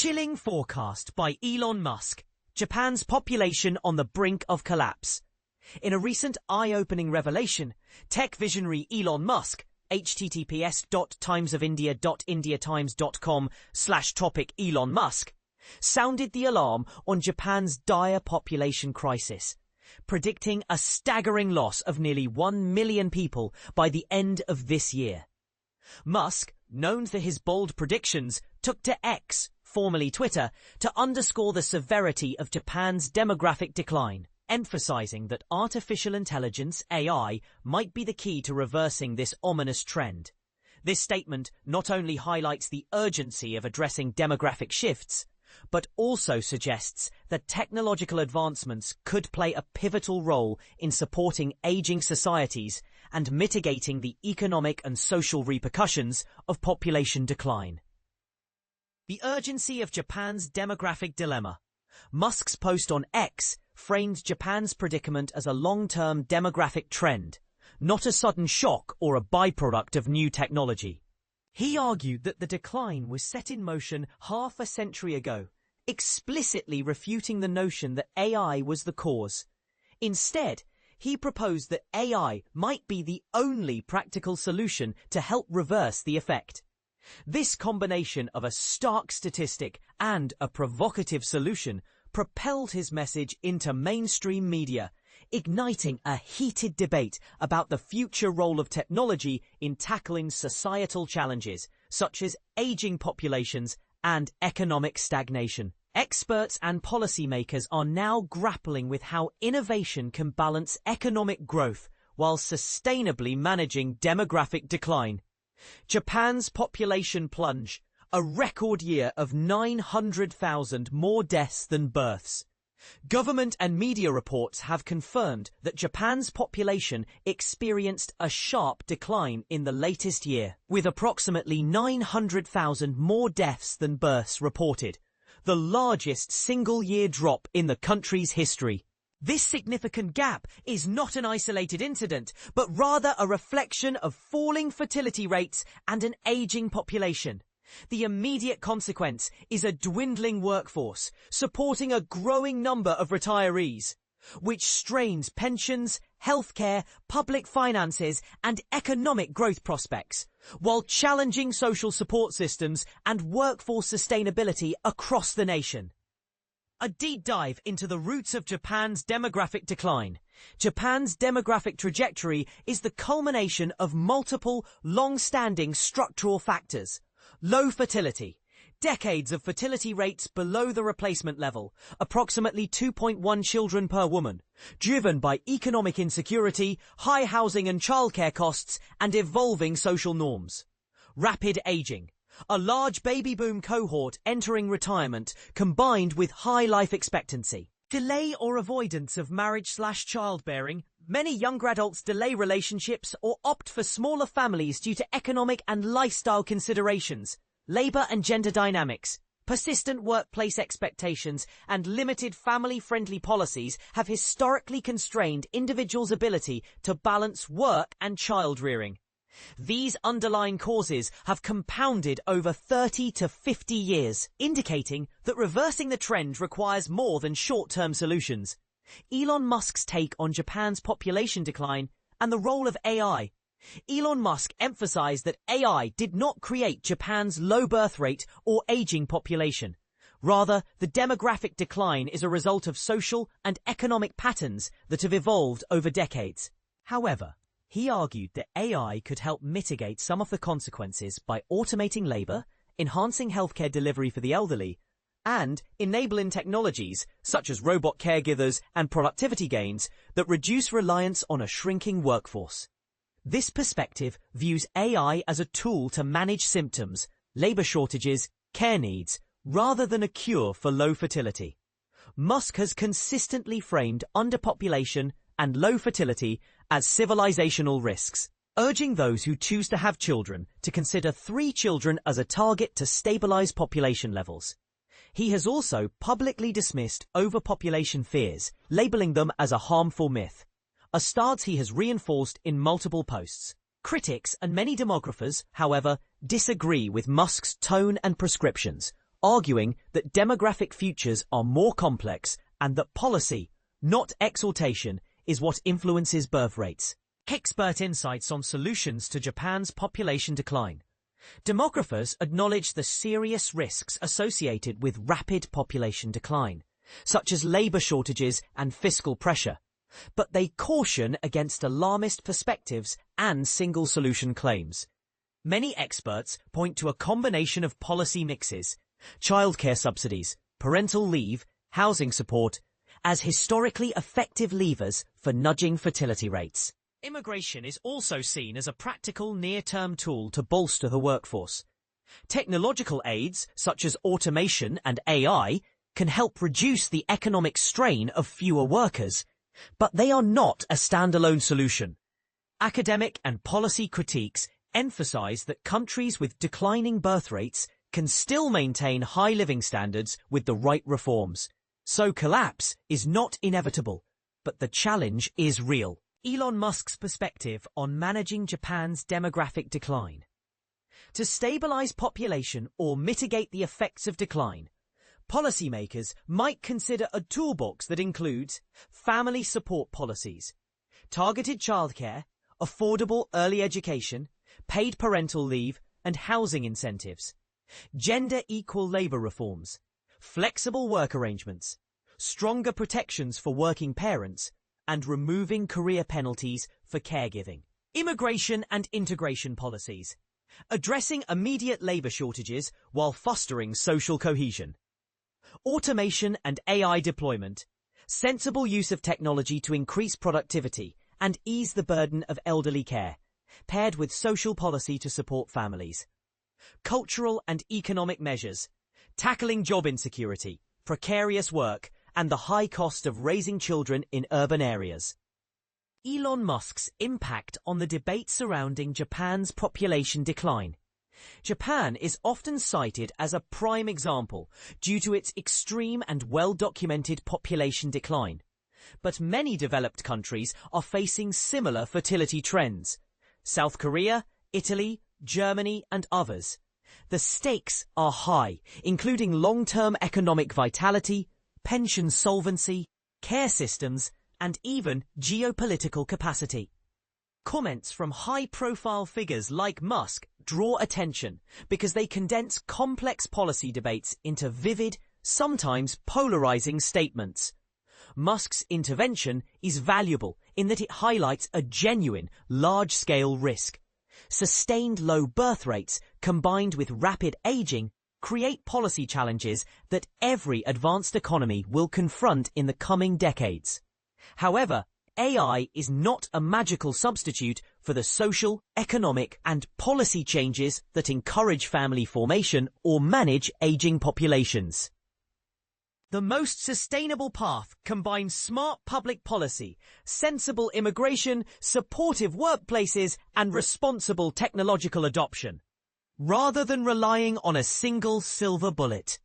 Chilling forecast by Elon Musk. Japan's population on the brink of collapse. In a recent eye-opening revelation, tech visionary Elon Musk, https://timesofindia.indiatimes.com/topic Elon Musk, sounded the alarm on Japan's dire population crisis, predicting a staggering loss of nearly 1 million people by the end of this year. Musk, known for his bold predictions, took to X, formerly Twitter, to underscore the severity of Japan's demographic decline, emphasizing that artificial intelligence, AI, might be the key to reversing this ominous trend. This statement not only highlights the urgency of addressing demographic shifts, but also suggests that technological advancements could play a pivotal role in supporting aging societies and mitigating the economic and social repercussions of population decline. The urgency of Japan's demographic dilemma. Musk's post on X framed Japan's predicament as a long-term demographic trend, not a sudden shock or a byproduct of new technology. He argued that the decline was set in motion half a century ago, explicitly refuting the notion that AI was the cause. Instead, he proposed that AI might be the only practical solution to help reverse the effect. This combination of a stark statistic and a provocative solution propelled his message into mainstream media, igniting a heated debate about the future role of technology in tackling societal challenges, such as aging populations and economic stagnation. Experts and policymakers are now grappling with how innovation can balance economic growth while sustainably managing demographic decline. Japan's population plunge, a record year of 900,000 more deaths than births. Government and media reports have confirmed that Japan's population experienced a sharp decline in the latest year, with approximately 900,000 more deaths than births reported, the largest single-year drop in the country's history. This significant gap is not an isolated incident, but rather a reflection of falling fertility rates and an aging population. The immediate consequence is a dwindling workforce, supporting a growing number of retirees, which strains pensions, healthcare, public finances, and economic growth prospects, while challenging social support systems and workforce sustainability across the nation. A deep dive into the roots of Japan's demographic decline. Japan's demographic trajectory is the culmination of multiple, long-standing structural factors. Low fertility. Decades of fertility rates below the replacement level, approximately 2.1 children per woman, driven by economic insecurity, high housing and childcare costs, and evolving social norms. Rapid aging. A large baby boom cohort entering retirement combined with high life expectancy. Delay or avoidance of marriage/childbearing. Many younger adults delay relationships or opt for smaller families due to economic and lifestyle considerations, labor and gender dynamics. Persistent workplace expectations and limited family-friendly policies have historically constrained individuals' ability to balance work and child rearing. These underlying causes have compounded over 30 to 50 years, indicating that reversing the trend requires more than short-term solutions. Elon Musk's take on Japan's population decline and the role of AI. Elon Musk emphasized that AI did not create Japan's low birth rate or aging population. Rather, the demographic decline is a result of social and economic patterns that have evolved over decades. However, he argued that AI could help mitigate some of the consequences by automating labor, enhancing healthcare delivery for the elderly, and enabling technologies such as robot caregivers and productivity gains that reduce reliance on a shrinking workforce. This perspective views AI as a tool to manage symptoms, labor shortages, care needs, rather than a cure for low fertility. Musk has consistently framed underpopulation and low fertility as civilizational risks, urging those who choose to have children to consider 3 children as a target to stabilize population levels. He has also publicly dismissed overpopulation fears, labeling them as a harmful myth, a stance he has reinforced in multiple posts. Critics and many demographers, however, disagree with Musk's tone and prescriptions, arguing that demographic futures are more complex and that policy, not exhortation, is what influences birth rates. Expert insights on solutions to Japan's population decline. Demographers acknowledge the serious risks associated with rapid population decline, such as labor shortages and fiscal pressure, but they caution against alarmist perspectives and single solution claims. Many experts point to a combination of policy mixes, childcare subsidies, parental leave, housing support, as historically effective levers for nudging fertility rates. Immigration is also seen as a practical near-term tool to bolster the workforce. Technological aids, such as automation and AI, can help reduce the economic strain of fewer workers, but they are not a standalone solution. Academic and policy critiques emphasize that countries with declining birth rates can still maintain high living standards with the right reforms. So collapse is not inevitable, but the challenge is real. Elon Musk's perspective on managing Japan's demographic decline. To stabilize population or mitigate the effects of decline, policymakers might consider a toolbox that includes family support policies, targeted childcare, affordable early education, paid parental leave, and housing incentives, gender-equal labor reforms, flexible work arrangements, stronger protections for working parents, and removing career penalties for caregiving. Immigration and integration policies, addressing immediate labor shortages while fostering social cohesion. Automation and AI deployment, sensible use of technology to increase productivity and ease the burden of elderly care, paired with social policy to support families. Cultural and economic measures, tackling job insecurity, precarious work, and the high cost of raising children in urban areas. Elon Musk's impact on the debate surrounding Japan's population decline. Japan is often cited as a prime example due to its extreme and well-documented population decline. But many developed countries are facing similar fertility trends. South Korea, Italy, Germany, and others. The stakes are high, including long-term economic vitality, pension solvency, care systems, and even geopolitical capacity. Comments from high-profile figures like Musk draw attention because they condense complex policy debates into vivid, sometimes polarizing statements. Musk's intervention is valuable in that it highlights a genuine, large-scale risk. Sustained low birth rates combined with rapid aging create policy challenges that every advanced economy will confront in the coming decades. However, AI is not a magical substitute for the social, economic, and policy changes that encourage family formation or manage aging populations. The most sustainable path combines smart public policy, sensible immigration, supportive workplaces, and responsible technological adoption, rather than relying on a single silver bullet.